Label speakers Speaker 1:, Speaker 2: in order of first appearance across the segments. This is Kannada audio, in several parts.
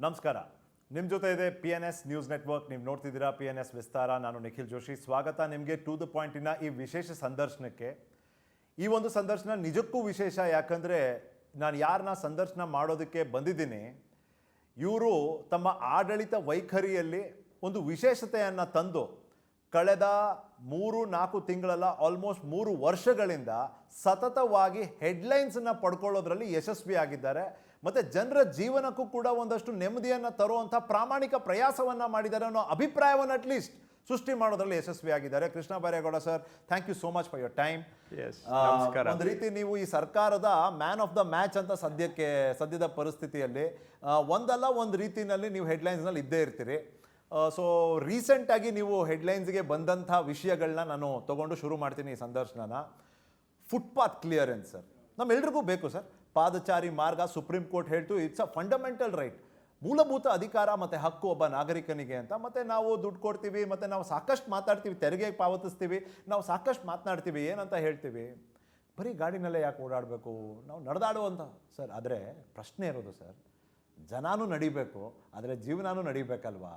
Speaker 1: ನಮಸ್ಕಾರ. ನಿಮ್ಮ ಜೊತೆ ಇದೆ PNS ನ್ಯೂಸ್ ನೆಟ್ವರ್ಕ್. ನೀವು ನೋಡ್ತಿದ್ದೀರಾ PNS ವಿಸ್ತಾರ. ನಾನು ನಿಖಿಲ್ ಜೋಶಿ. ಸ್ವಾಗತ ನಿಮಗೆ ಟು ದ ಪಾಯಿಂಟಿನ ಈ ವಿಶೇಷ ಸಂದರ್ಶನಕ್ಕೆ. ಈ ಒಂದು ಸಂದರ್ಶನ ನಿಜಕ್ಕೂ ವಿಶೇಷ, ಯಾಕಂದರೆ ನಾನು ಯಾರನ್ನ ಸಂದರ್ಶನ ಮಾಡೋದಕ್ಕೆ ಬಂದಿದ್ದೀನಿ, ಇವರು ತಮ್ಮ ಆಡಳಿತ ವೈಖರಿಯಲ್ಲಿ ಒಂದು ವಿಶೇಷತೆಯನ್ನು ತಂದು ಕಳೆದ 3-4 ತಿಂಗಳಲ್ಲ, ಆಲ್ಮೋಸ್ಟ್ 3 ವರ್ಷಗಳಿಂದ ಸತತವಾಗಿ ಹೆಡ್ಲೈನ್ಸನ್ನು ಪಡ್ಕೊಳ್ಳೋದ್ರಲ್ಲಿ ಯಶಸ್ವಿಯಾಗಿದ್ದಾರೆ. ಮತ್ತು ಜನರ ಜೀವನಕ್ಕೂ ಕೂಡ ಒಂದಷ್ಟು ನೆಮ್ಮದಿಯನ್ನು ತರುವಂಥ ಪ್ರಾಮಾಣಿಕ ಪ್ರಯಾಸವನ್ನು ಮಾಡಿದ್ದಾರೆ ಅನ್ನೋ ಅಭಿಪ್ರಾಯವನ್ನು ಅಟ್ಲೀಸ್ಟ್ ಸೃಷ್ಟಿ ಮಾಡೋದ್ರಲ್ಲಿ ಯಶಸ್ವಿಯಾಗಿದ್ದಾರೆ. Krishna Byregowda sir, thank you so much for your time. ಒಂದು ರೀತಿ ನೀವು ಈ ಸರ್ಕಾರದ ಮ್ಯಾನ್ ಆಫ್ ದ ಮ್ಯಾಚ್ ಅಂತ ಸದ್ಯದ ಪರಿಸ್ಥಿತಿಯಲ್ಲಿ ಒಂದಲ್ಲ ಒಂದು ರೀತಿಯಲ್ಲಿ ನೀವು ಹೆಡ್ಲೈನ್ಸ್ನಲ್ಲಿ ಇದ್ದೇ ಇರ್ತೀರಿ. ಸೊ ರೀಸೆಂಟಾಗಿ ನೀವು ಹೆಡ್ಲೈನ್ಸ್ಗೆ ಬಂದಂಥ ವಿಷಯಗಳನ್ನ ನಾನು ತೊಗೊಂಡು ಶುರು ಮಾಡ್ತೀನಿ ಈ ಸಂದರ್ಶನನ. ಫುಟ್ಪಾತ್ ಕ್ಲಿಯರೆನ್ಸ್ ಸರ್, ನಮ್ಮೆಲ್ರಿಗೂ ಬೇಕು ಸರ್. ಪಾದಚಾರಿ ಮಾರ್ಗ ಸುಪ್ರೀಂ ಕೋರ್ಟ್ ಹೇಳ್ತು ಇಟ್ಸ್ ಅ ಫಂಡಮೆಂಟಲ್ ರೈಟ್, ಮೂಲಭೂತ ಅಧಿಕಾರ ಮತ್ತು ಹಕ್ಕು ಒಬ್ಬ ನಾಗರಿಕನಿಗೆ ಅಂತ. ಮತ್ತು ನಾವು ದುಡ್ಡು ಕೊಡ್ತೀವಿ, ಮತ್ತು ನಾವು ಸಾಕಷ್ಟು ಮಾತಾಡ್ತೀವಿ, ತೆರಿಗೆ ಪಾವತಿಸ್ತೀವಿ, ನಾವು ಸಾಕಷ್ಟು ಮಾತನಾಡ್ತೀವಿ, ಏನಂತ ಹೇಳ್ತೀವಿ, ಬರೀ ಗಾಡಿನಲ್ಲೇ ಯಾಕೆ ಓಡಾಡಬೇಕು, ನಾವು ನಡೆದಾಡುವಂಥ ಸರ್. ಆದರೆ ಪ್ರಶ್ನೆ ಇರೋದು ಸರ್, ಜನನೂ ನಡಿಬೇಕು, ಆದರೆ ಜೀವನನೂ ನಡಿಬೇಕಲ್ವಾ?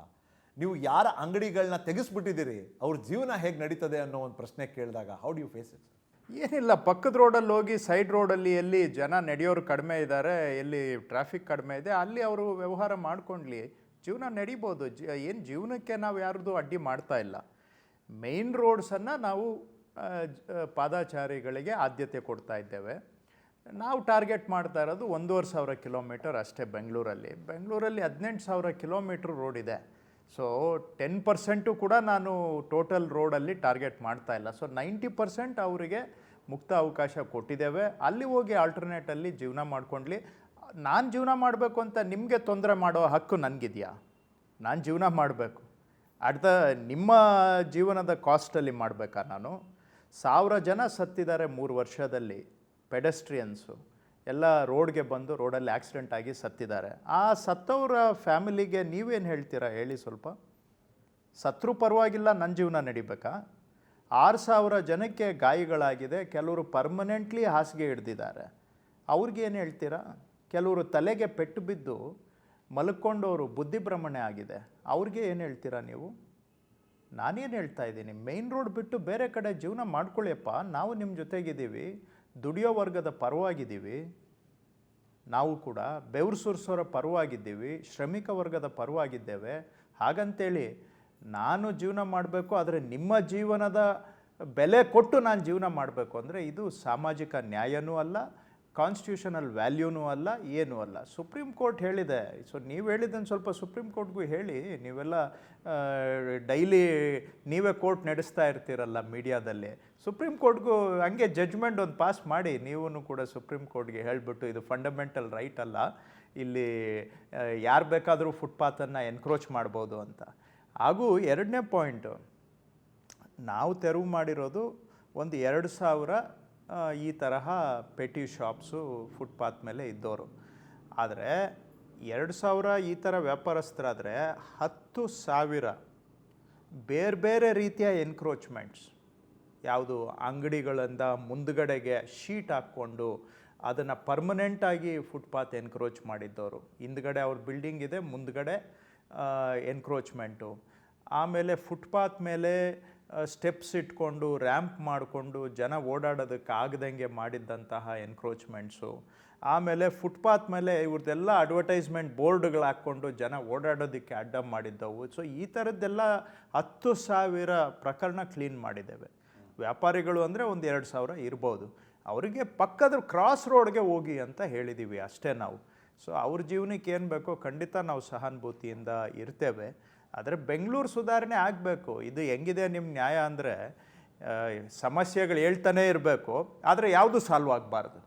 Speaker 1: ನೀವು ಯಾರ ಅಂಗಡಿಗಳನ್ನ ತೆಗೆಸ್ಬಿಟ್ಟಿದ್ದೀರಿ, ಅವ್ರ ಜೀವನ ಹೇಗೆ ನಡೀತದೆ ಅನ್ನೋ ಒಂದು ಪ್ರಶ್ನೆ ಕೇಳಿದಾಗ how do you face it?
Speaker 2: ಏನಿಲ್ಲ, ಪಕ್ಕದ ರೋಡಲ್ಲಿ ಹೋಗಿ ಸೈಡ್ ರೋಡಲ್ಲಿ ಎಲ್ಲಿ ಜನ ನಡೆಯೋರು ಕಡಿಮೆ ಇದ್ದಾರೆ, ಎಲ್ಲಿ ಟ್ರಾಫಿಕ್ ಕಡಿಮೆ ಇದೆ, ಅಲ್ಲಿ ಅವರು ವ್ಯವಹಾರ ಮಾಡ್ಕೊಂಡ್ಲಿ ಜೀವನ ನಡಿಬೋದು. ಏನು ಜೀವನಕ್ಕೆ ನಾವು ಯಾರ್ದು ಅಡ್ಡಿ ಮಾಡ್ತಾ ಇಲ್ಲ. ಮೇನ್ ರೋಡ್ಸನ್ನು ನಾವು ಪಾದಚಾರಿಗಳಿಗೆ ಆದ್ಯತೆ ಕೊಡ್ತಾ ಇದ್ದೇವೆ. ನಾವು ಟಾರ್ಗೆಟ್ ಮಾಡ್ತಾ ಇರೋದು 1,500 ಕಿಲೋಮೀಟರ್ ಅಷ್ಟೇ. ಬೆಂಗಳೂರಲ್ಲಿ 18,000 ಕಿಲೋಮೀಟ್ರ್ ರೋಡ್ ಇದೆ. ಸೊ 10% ಕೂಡ ನಾನು ಟೋಟಲ್ ರೋಡಲ್ಲಿ ಟಾರ್ಗೆಟ್ ಮಾಡ್ತಾ ಇಲ್ಲ. ಸೊ 90% ಅವರಿಗೆ ಮುಕ್ತ ಅವಕಾಶ ಕೊಟ್ಟಿದ್ದೇವೆ. ಅಲ್ಲಿ ಹೋಗಿ ಆಲ್ಟರ್ನೇಟಲ್ಲಿ ಜೀವನ ಮಾಡ್ಕೊಂಡ್ಲಿ. ನಾನು ಜೀವನ ಮಾಡಬೇಕು ಅಂತ ನಿಮಗೆ ತೊಂದರೆ ಮಾಡೋ ಹಕ್ಕು ನನಗಿದೆಯಾ? ನಾನು ಜೀವನ ಮಾಡಬೇಕು, ನಿಮ್ಮ ಜೀವನದ ಕಾಸ್ಟಲ್ಲಿ ಮಾಡಬೇಕಾ? ನಾನು 1000 ಜನ ಸತ್ತಿದ್ದಾರೆ 3 ವರ್ಷದಲ್ಲಿ. ಪೆಡೆಸ್ಟ್ರಿಯನ್ಸು ಎಲ್ಲ ರೋಡ್ಗೆ ಬಂದು ರೋಡಲ್ಲಿ ಆಕ್ಸಿಡೆಂಟ್ ಆಗಿ ಸತ್ತಿದ್ದಾರೆ. ಆ ಸತ್ತವರ ಫ್ಯಾಮಿಲಿಗೆ ನೀವೇನು ಹೇಳ್ತೀರಾ ಹೇಳಿ ಸ್ವಲ್ಪ? ಸತ್ರು ಪರವಾಗಿಲ್ಲ, ನನ್ನ ಜೀವನ ನಡಿಬೇಕಾ? 6,000 ಜನಕ್ಕೆ ಗಾಯಗಳಾಗಿದೆ, ಕೆಲವರು ಪರ್ಮನೆಂಟ್ಲಿ ಹಾಸಿಗೆ ಹಿಡ್ದಿದ್ದಾರೆ. ಅವ್ರಿಗೇನು ಹೇಳ್ತೀರಾ? ಕೆಲವರು ತಲೆಗೆ ಪೆಟ್ಟು ಬಿದ್ದು ಮಲ್ಕೊಂಡವರು ಬುದ್ಧಿಭ್ರಮಣೆ ಆಗಿದೆ, ಅವ್ರಿಗೆ ಏನು ಹೇಳ್ತೀರಾ ನೀವು? ನಾನೇನು ಹೇಳ್ತಾ ಇದ್ದೀನಿ, ಮೇನ್ ರೋಡ್ ಬಿಟ್ಟು ಬೇರೆ ಕಡೆ ಜೀವನ ಮಾಡ್ಕೊಳ್ಳಿಯಪ್ಪ. ನಾವು ನಿಮ್ಮ ಜೊತೆಗಿದ್ದೀವಿ, ದುಡಿಯೋ ವರ್ಗದ ಪರವಾಗಿದ್ದೀವಿ. ನಾವು ಕೂಡ ಬೆವರು ಸುರಿಸೋರ ಪರವಾಗಿದ್ದೀವಿ, ಶ್ರಮಿಕ ವರ್ಗದ ಪರವಾಗಿದ್ದೇವೆ. ಹಾಗಂತೇಳಿ ನಾನು ಜೀವನ ಮಾಡಬೇಕು, ಆದರೆ ನಿಮ್ಮ ಜೀವನದ ಬೆಲೆ ಕೊಟ್ಟು ನಾನು ಜೀವನ ಮಾಡಬೇಕು ಅಂದರೆ ಇದು ಸಾಮಾಜಿಕ ನ್ಯಾಯನೂ ಅಲ್ಲ, ಕಾನ್ಸ್ಟಿಟ್ಯೂಷನಲ್ ವ್ಯಾಲ್ಯೂನೂ ಅಲ್ಲ, ಏನೂ ಅಲ್ಲ. ಸುಪ್ರೀಂ ಕೋರ್ಟ್ ಹೇಳಿದೆ. ಸೊ ನೀವು ಹೇಳಿದ್ದನ್ನು ಸ್ವಲ್ಪ ಸುಪ್ರೀಂ ಕೋರ್ಟ್ಗೂ ಹೇಳಿ. ನೀವೆಲ್ಲ ಡೈಲಿ ನೀವೇ ಕೋರ್ಟ್ ನಡೆಸ್ತಾ ಇರ್ತೀರಲ್ಲ ಮೀಡಿಯಾದಲ್ಲಿ. ಸುಪ್ರೀಂ ಕೋರ್ಟ್ಗೂ ಹಂಗೆ ಜಡ್ಜ್ಮೆಂಟ್ ಒಂದು ಪಾಸ್ ಮಾಡಿ, ನೀವೂ ಕೂಡ ಸುಪ್ರೀಂ ಕೋರ್ಟ್ಗೆ ಹೇಳಿಬಿಟ್ಟು ಇದು ಫಂಡಮೆಂಟಲ್ ರೈಟ್ ಅಲ್ಲ, ಇಲ್ಲಿ ಯಾರು ಬೇಕಾದರೂ ಫುಟ್ಪಾತನ್ನು ಎನ್ಕ್ರೋಚ್ ಮಾಡ್ಬೋದು ಅಂತ. ಹಾಗೂ 2ನೇ ಪಾಯಿಂಟು, ನಾವು ತೆರವು ಮಾಡಿರೋದು ಒಂದು 2,000 ಈ ತರಹ ಪೆಟಿ ಶಾಪ್ಸು ಫುಟ್ಪಾತ್ ಮೇಲೆ ಇದ್ದವರು. ಆದರೆ 2,000 ಈ ಥರ ವ್ಯಾಪಾರಸ್ಥರಾದರೆ 10,000 ಬೇರೆ ಬೇರೆ ರೀತಿಯ ಎನ್ಕ್ರೋಚ್ಮೆಂಟ್ಸ್. ಯಾವುದು ಅಂಗಡಿಗಳಿಂದ ಮುಂದ್ಗಡೆಗೆ ಶೀಟ್ ಹಾಕ್ಕೊಂಡು ಅದನ್ನು ಪರ್ಮನೆಂಟಾಗಿ ಫುಟ್ಪಾತ್ ಎನ್ಕ್ರೋಚ್ ಮಾಡಿದ್ದವರು. ಹಿಂದ್ಗಡೆ ಅವ್ರ ಬಿಲ್ಡಿಂಗ್ ಇದೆ, ಮುಂದ್ಗಡೆ ಎನ್ಕ್ರೋಚ್ಮೆಂಟು. ಆಮೇಲೆ ಫುಟ್ಪಾತ್ ಮೇಲೆ ಸ್ಟೆಪ್ಸ್ ಇಟ್ಕೊಂಡು ರ್ಯಾಂಪ್ ಮಾಡಿಕೊಂಡು ಜನ ಓಡಾಡೋದಕ್ಕೆ ಆಗದಂಗೆ ಮಾಡಿದ್ದಂತಹ ಎನ್ಕ್ರೋಚ್ಮೆಂಟ್ಸು. ಆಮೇಲೆ ಫುಟ್ಪಾತ್ ಮೇಲೆ ಇವ್ರದ್ದೆಲ್ಲ ಅಡ್ವರ್ಟೈಸ್ಮೆಂಟ್ ಬೋರ್ಡ್ಗಳು ಹಾಕ್ಕೊಂಡು ಜನ ಓಡಾಡೋದಕ್ಕೆ ಅಡ್ಡ ಮಾಡಿದ್ದವು. ಸೊ ಈ ಥರದ್ದೆಲ್ಲ 10,000 ಪ್ರಕರಣ ಕ್ಲೀನ್ ಮಾಡಿದ್ದೇವೆ. ವ್ಯಾಪಾರಿಗಳು ಅಂದರೆ ಒಂದು 2,000 ಇರ್ಬೋದು. ಅವರಿಗೆ ಪಕ್ಕದ ಕ್ರಾಸ್ ರೋಡ್ಗೆ ಹೋಗಿ ಅಂತ ಹೇಳಿದ್ದೀವಿ ಅಷ್ಟೇ ನಾವು. ಸೊ ಅವ್ರ ಜೀವನಕ್ಕೆ ಏನು ಬೇಕೋ ಖಂಡಿತ ನಾವು ಸಹಾನುಭೂತಿಯಿಂದ ಇರ್ತೇವೆ. ಆದರೆ ಬೆಂಗಳೂರು ಸುಧಾರಣೆ ಆಗಬೇಕು. ಇದು ಹೆಂಗಿದೆ ನಿಮ್ಮ ನ್ಯಾಯ ಅಂದರೆ ಸಮಸ್ಯೆಗಳು ಹೇಳ್ತಾನೇ ಇರಬೇಕು, ಆದರೆ ಯಾವುದು ಸಾಲ್ವ್ ಆಗಬಾರ್ದು.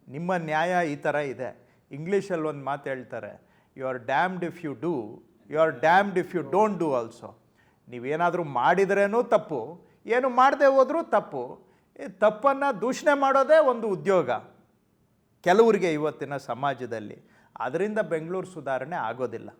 Speaker 2: ನಿಮ್ಮ ನ್ಯಾಯ ಈ ಥರ ಇದೆ. ಇಂಗ್ಲೀಷಲ್ಲಿ ಒಂದು ಮಾತು ಹೇಳ್ತಾರೆ, you are damned if you do, you are damned if you don't do also. ನೀವೇನಾದರೂ ಮಾಡಿದ್ರೇನೂ ತಪ್ಪು, ಏನು ಮಾಡದೆ ಹೋದರೂ ತಪ್ಪು. ತಪ್ಪನ್ನು ದೂಷಣೆ ಮಾಡೋದೇ ಒಂದು ಉದ್ಯೋಗ ಕೆಲವರಿಗೆ ಇವತ್ತಿನ ಸಮಾಜದಲ್ಲಿ. ಅದರಿಂದ ಬೆಂಗಳೂರು ಸುಧಾರಣೆ ಆಗೋದಿಲ್ಲ.